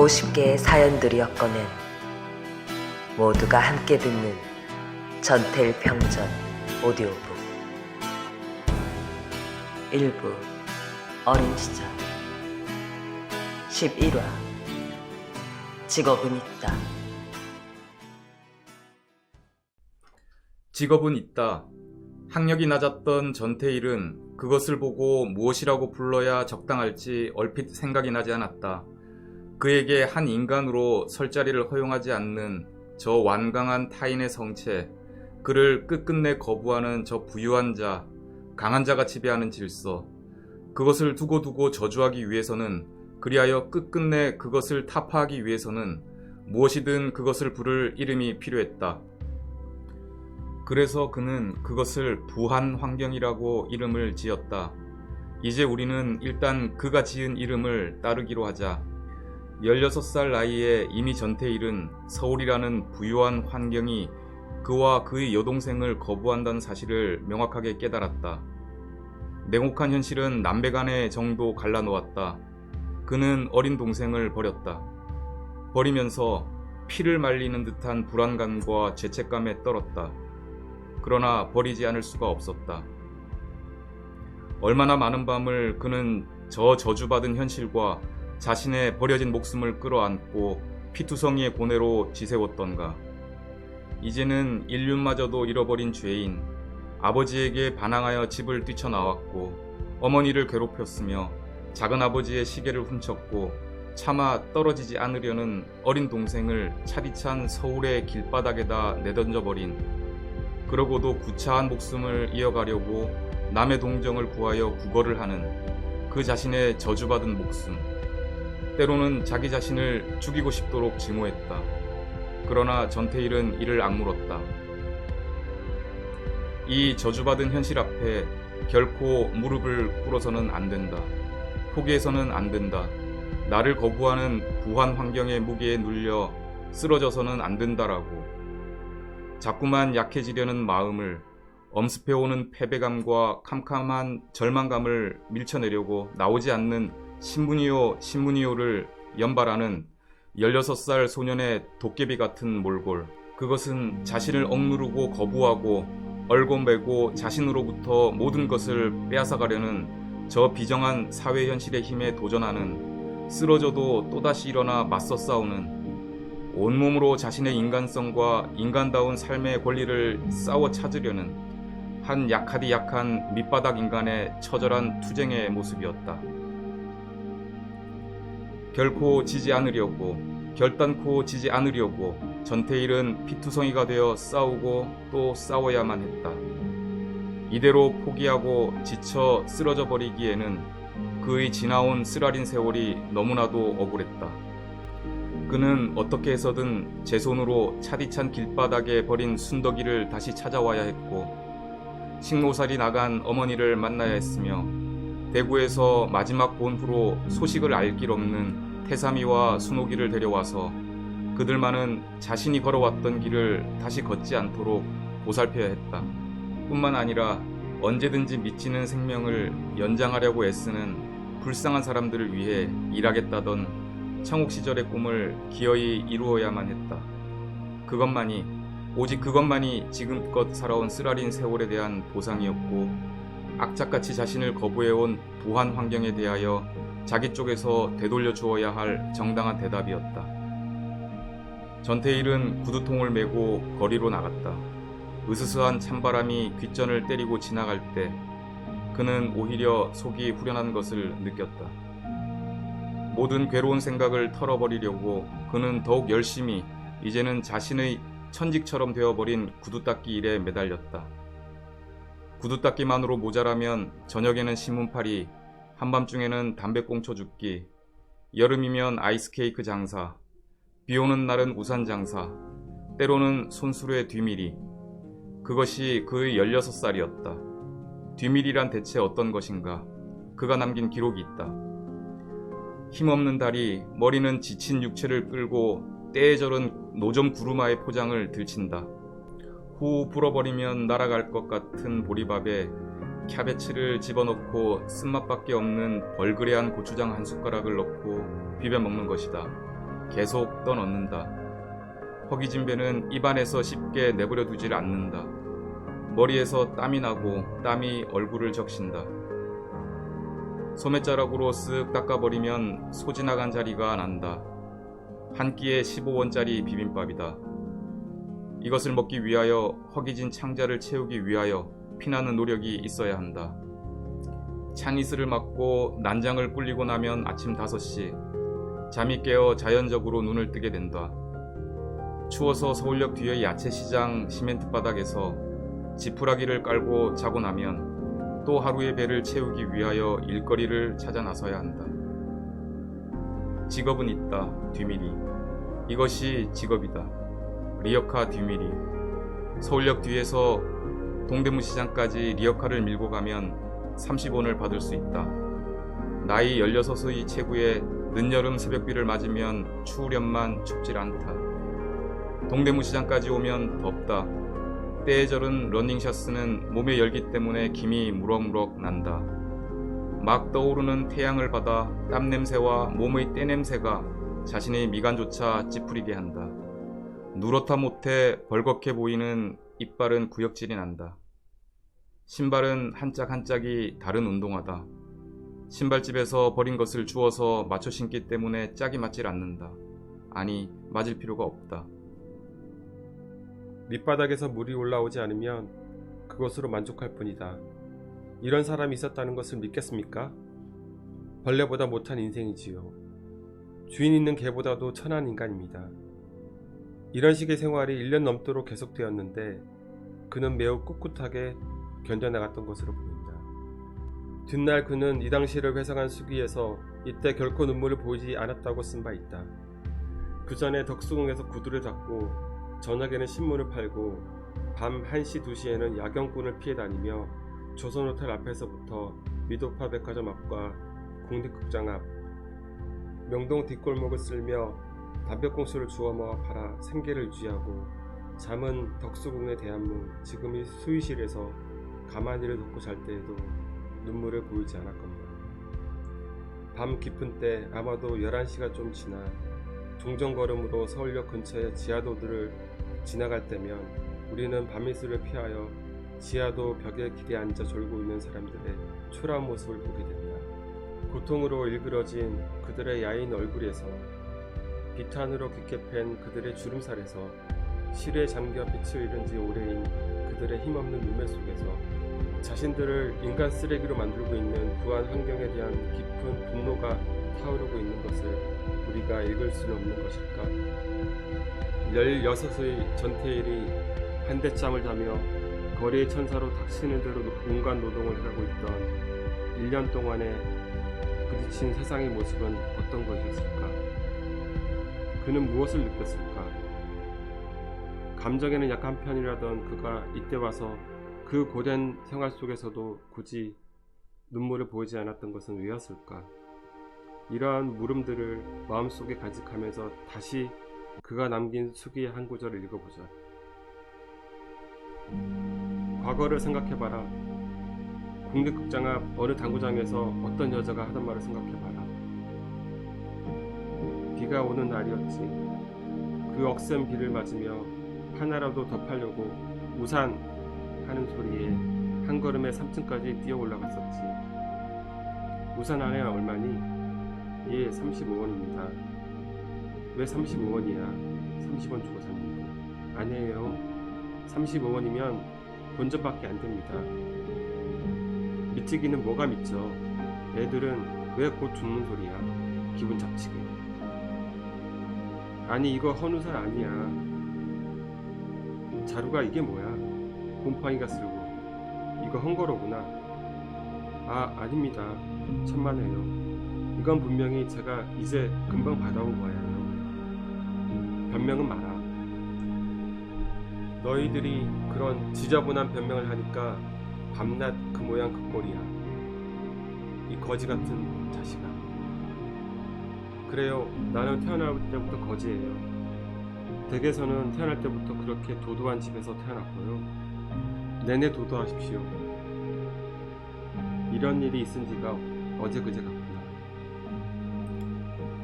50개의 사연들이었거늘 모두가 함께 듣는 전태일 평전 오디오북 1부 어린 시절 11화 직업은 있다. 직업은 있다. 학력이 낮았던 전태일은 그것을 보고 무엇이라고 불러야 적당할지 얼핏 생각이 나지 않았다. 그에게 한 인간으로 설 자리를 허용하지 않는 저 완강한 타인의 성체, 그를 끝끝내 거부하는 저 부유한 자, 강한 자가 지배하는 질서, 그것을 두고 저주하기 위해서는, 그리하여 끝끝내 그것을 타파하기 위해서는 무엇이든 그것을 부를 이름이 필요했다. 그래서 그는 그것을 부한 환경이라고 이름을 지었다. 이제 우리는 일단 그가 지은 이름을 따르기로 하자. 16살 나이에 이미 전태일은 서울이라는 부유한 환경이 그와 그의 여동생을 거부한다는 사실을 명확하게 깨달았다. 냉혹한 현실은 남배 간의 정도 갈라놓았다. 그는 어린 동생을 버렸다. 버리면서 피를 말리는 듯한 불안감과 죄책감에 떨었다. 그러나 버리지 않을 수가 없었다. 얼마나 많은 밤을 그는 저 저주받은 현실과 자신의 버려진 목숨을 끌어안고 피투성이의 고뇌로 지새웠던가. 이제는 인륜마저도 잃어버린 죄인, 아버지에게 반항하여 집을 뛰쳐나왔고 어머니를 괴롭혔으며 작은아버지의 시계를 훔쳤고 차마 떨어지지 않으려는 어린 동생을 차디찬 서울의 길바닥에다 내던져버린, 그러고도 구차한 목숨을 이어가려고 남의 동정을 구하여 구걸을 하는 그 자신의 저주받은 목숨. 때로는 자기 자신을 죽이고 싶도록 증오했다. 그러나 전태일은 이를 악물었다. 이 저주받은 현실 앞에 결코 무릎을 꿇어서는 안 된다. 포기해서는 안 된다. 나를 거부하는 부한 환경의 무게에 눌려 쓰러져서는 안 된다라고. 자꾸만 약해지려는 마음을, 엄습해오는 패배감과 캄캄한 절망감을 밀쳐내려고 나오지 않는 신문이요를 연발하는 16살 소년의 도깨비 같은 몰골. 그것은 자신을 억누르고 거부하고 얼고매고 자신으로부터 모든 것을 빼앗아가려는 저 비정한 사회 현실의 힘에 도전하는, 쓰러져도 또다시 일어나 맞서 싸우는, 온몸으로 자신의 인간성과 인간다운 삶의 권리를 싸워 찾으려는 한 약하디 약한 밑바닥 인간의 처절한 투쟁의 모습이었다. 결코 지지 않으려고, 결단코 지지 않으려고 전태일은 피투성이가 되어 싸우고 또 싸워야만 했다. 이대로 포기하고 지쳐 쓰러져 버리기에는 그의 지나온 쓰라린 세월이 너무나도 억울했다. 그는 어떻게 해서든 제 손으로 차디찬 길바닥에 버린 순덕이를 다시 찾아와야 했고, 식모살이 나간 어머니를 만나야 했으며, 대구에서 마지막 본 후로 소식을 알 길 없는 태삼이와 순옥이를 데려와서 그들만은 자신이 걸어왔던 길을 다시 걷지 않도록 보살펴야 했다. 뿐만 아니라 언제든지 미치는 생명을 연장하려고 애쓰는 불쌍한 사람들을 위해 일하겠다던 청옥 시절의 꿈을 기어이 이루어야만 했다. 그것만이, 오직 그것만이 지금껏 살아온 쓰라린 세월에 대한 보상이었고, 악착같이 자신을 거부해온 부한 환경에 대하여 자기 쪽에서 되돌려 주어야 할 정당한 대답이었다. 전태일은 구두통을 메고 거리로 나갔다. 으스스한 찬바람이 귓전을 때리고 지나갈 때 그는 오히려 속이 후련한 것을 느꼈다. 모든 괴로운 생각을 털어버리려고 그는 더욱 열심히 이제는 자신의 천직처럼 되어버린 구두닦기 일에 매달렸다. 구두닦기만으로 모자라면 저녁에는 신문팔이, 한밤중에는 담배꽁초 줍기, 여름이면 아이스케이크 장사, 비오는 날은 우산 장사, 때로는 손수레 뒤밀이. 그것이 그의 16살이었다. 뒤밀이란 대체 어떤 것인가? 그가 남긴 기록이 있다. 힘없는 다리, 머리는 지친 육체를 끌고 때에 저른 노점 구루마의 포장을 들친다. 후 불어버리면 날아갈 것 같은 보리밥에 캬베츠를 집어넣고 쓴맛밖에 없는 벌그레한 고추장 한 숟가락을 넣고 비벼 먹는 것이다. 계속 떠넣는다. 허기진 배는 입안에서 쉽게 내버려 두질 않는다. 머리에서 땀이 나고 땀이 얼굴을 적신다. 소매자락으로 쓱 닦아버리면 소지나간 자리가 난다. 한 끼에 15원짜리 비빔밥이다. 이것을 먹기 위하여 허기진 창자를 채우기 위하여 피나는 노력이 있어야 한다. 찬 이슬을 맞고 난장을 꿀리고 나면 아침 5시 잠이 깨어 자연적으로 눈을 뜨게 된다. 추워서 서울역 뒤의 야채시장 시멘트 바닥에서 지푸라기를 깔고 자고 나면 또 하루의 배를 채우기 위하여 일거리를 찾아 나서야 한다. 직업은 있다. 뒤밀이. 이것이 직업이다. 리어카 뒤밀이. 서울역 뒤에서 동대문 시장까지 리어카를 밀고 가면 30원을 받을 수 있다. 나이 16의 체구에 늦여름 새벽비를 맞으면 추우련만 춥질 않다. 동대문 시장까지 오면 덥다. 때에 저른 러닝샷스는 몸의 열기 때문에 김이 무럭무럭 난다. 막 떠오르는 태양을 받아 땀냄새와 몸의 때냄새가 자신의 미간조차 찌푸리게 한다. 누렇다 못해 벌겋게 보이는 이빨은 구역질이 난다. 신발은 한 짝 한 짝이 다른 운동화다. 신발집에서 버린 것을 주워서 맞춰 신기 때문에 짝이 맞질 않는다. 아니, 맞을 필요가 없다. 밑바닥에서 물이 올라오지 않으면 그것으로 만족할 뿐이다. 이런 사람이 있었다는 것을 믿겠습니까? 벌레보다 못한 인생이지요. 주인 있는 개보다도 천한 인간입니다. 이런 식의 생활이 1년 넘도록 계속되었는데 그는 매우 꿋꿋하게 견뎌나갔던 것으로 보인다. 뒷날 그는 이 당시를 회상한 수기에서 이때 결코 눈물을 보이지 않았다고 쓴 바 있다. 그 전에 덕수궁에서 구두를 닦고 저녁에는 신문을 팔고 밤 1시 2시에는 야경꾼을 피해 다니며 조선호텔 앞에서부터 미도파 백화점 앞과 국립극장 앞 명동 뒷골목을 쓸며 담배꽁초를 주워 모아 팔아 생계를 유지하고 잠은 덕수궁의 대한문 지금의 수의실에서 가만히를 덮고 잘 때에도 눈물을 보이지 않았건만 밤 깊은 때 아마도 11시가 좀 지나 종정걸음으로 서울역 근처의 지하도들을 지나갈 때면 우리는 밤이슬을 피하여 지하도 벽에 기대 앉아 졸고 있는 사람들의 초라한 모습을 보게 된다. 고통으로 일그러진 그들의 야인 얼굴에서 비탄으로 깊게 팬 그들의 주름살에서 실에 잠겨 빛을 잃은 지 오래인 그들의 힘없는 눈매 속에서 자신들을 인간 쓰레기로 만들고 있는 부한 환경에 대한 깊은 분노가 타오르고 있는 것을 우리가 읽을 수는 없는 것일까? 16의 전태일이 한대짬을 자며 거리의 천사로 닥치는 대로 온갖 노동을 하고 있던 1년 동안에 부딪힌 세상의 모습은 어떤 것이었을까? 그는 무엇을 느꼈을까? 감정에는 약한 편이라던 그가 이때 와서 그 고된 생활 속에서도 굳이 눈물을 보이지 않았던 것은 왜였을까? 이러한 물음들을 마음속에 간직하면서 다시 그가 남긴 수기의 한 구절을 읽어보자. 과거를 생각해봐라. 국립극장 앞 어느 당구장에서 어떤 여자가 하던 말을 생각해봐라. 비가 오는 날이었지. 그 억센 비를 맞으며 하나라도 더 팔려고 우산 하는 소리에 한 걸음에 3층까지 뛰어 올라갔었지. 우산 하나에 얼마니? 예, 35원입니다. 왜 35원이야? 30원 주고 삽니다. 아니에요. 35원이면 본전밖에 안 됩니다. 미치기는 뭐가 미쳐? 애들은 왜 곧 죽는 소리야? 기분 잡치게. 아니 이거 헌우살 아니야. 자루가 이게 뭐야? 곰팡이가 쓸고. 이거 헝거로구나. 아, 아닙니다. 천만에요. 이건 분명히 제가 이제 금방 받아온 거예요. 변명은 마라. 너희들이 그런 지저분한 변명을 하니까 밤낮 그 모양 그 꼴이야. 이 거지 같은 자식아. 그래요. 나는 태어날 때부터 거지예요. 댁에서는 태어날 때부터 그렇게 도도한 집에서 태어났고요. 내내 도도하십시오. 이런 일이 있은 지가 어제 그제 같구나.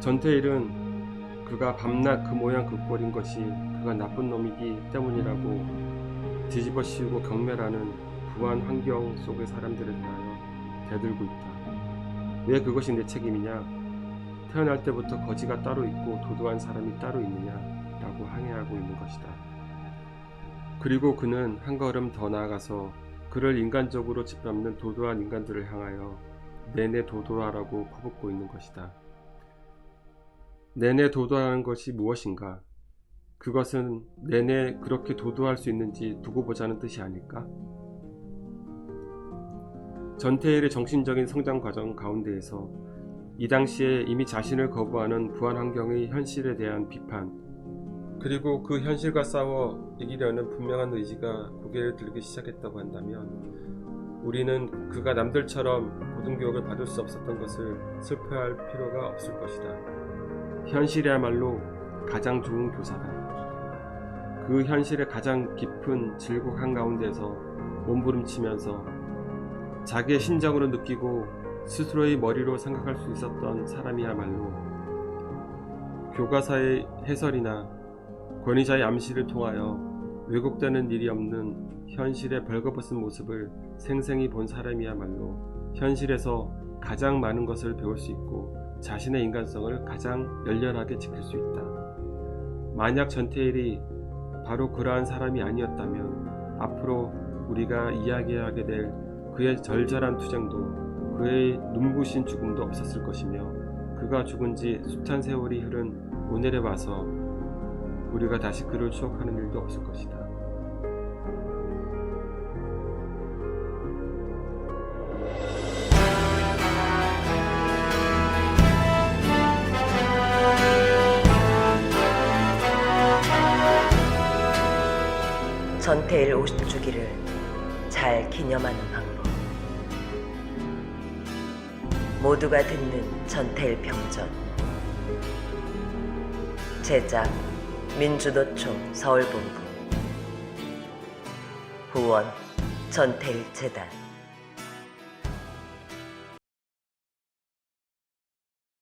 전태일은 그가 밤낮 그 모양 그 꼴인 것이 그가 나쁜 놈이기 때문이라고 뒤집어 씌우고 경멸하는 부한 환경 속의 사람들에 대하여 대들고 있다. 왜 그것이 내 책임이냐? 태어날 때부터 거지가 따로 있고 도도한 사람이 따로 있느냐라고 항해하고 있는 것이다. 그리고 그는 한 걸음 더 나아가서 그를 인간적으로 짓밟는 도도한 인간들을 향하여 내내 도도하라고 퍼붓고 있는 것이다. 내내 도도하는 것이 무엇인가? 그것은 내내 그렇게 도도할 수 있는지 두고 보자는 뜻이 아닐까? 전태일의 정신적인 성장 과정 가운데에서 이 당시에 이미 자신을 거부하는 부한 환경의 현실에 대한 비판, 그리고 그 현실과 싸워 이기려는 분명한 의지가 고개를 들기 시작했다고 한다면 우리는 그가 남들처럼 고등교육을 받을 수 없었던 것을 슬퍼할 필요가 없을 것이다. 현실이야말로 가장 좋은 교사다. 그 현실의 가장 깊은 질곡 한가운데서 몸부림치면서 자기의 심정으로 느끼고 스스로의 머리로 생각할 수 있었던 사람이야말로 교과서의 해설이나 권위자의 암시를 통하여 왜곡되는 일이 없는 현실의 벌거벗은 모습을 생생히 본 사람이야말로 현실에서 가장 많은 것을 배울 수 있고 자신의 인간성을 가장 열렬하게 지킬 수 있다. 만약 전태일이 바로 그러한 사람이 아니었다면 앞으로 우리가 이야기하게 될 그의 절절한 투쟁도 그의 눈부신 죽음도 없었을 것이며 그가 죽은 지 숱한 세월이 흐른 오늘에 와서 우리가 다시 그를 추억하는 일도 없을 것이다. 전태일 50주기를 잘 기념하는 방법. 모두가 듣는 전태일 평전. 제작 민주노총 서울본부. 후원 전태일 재단.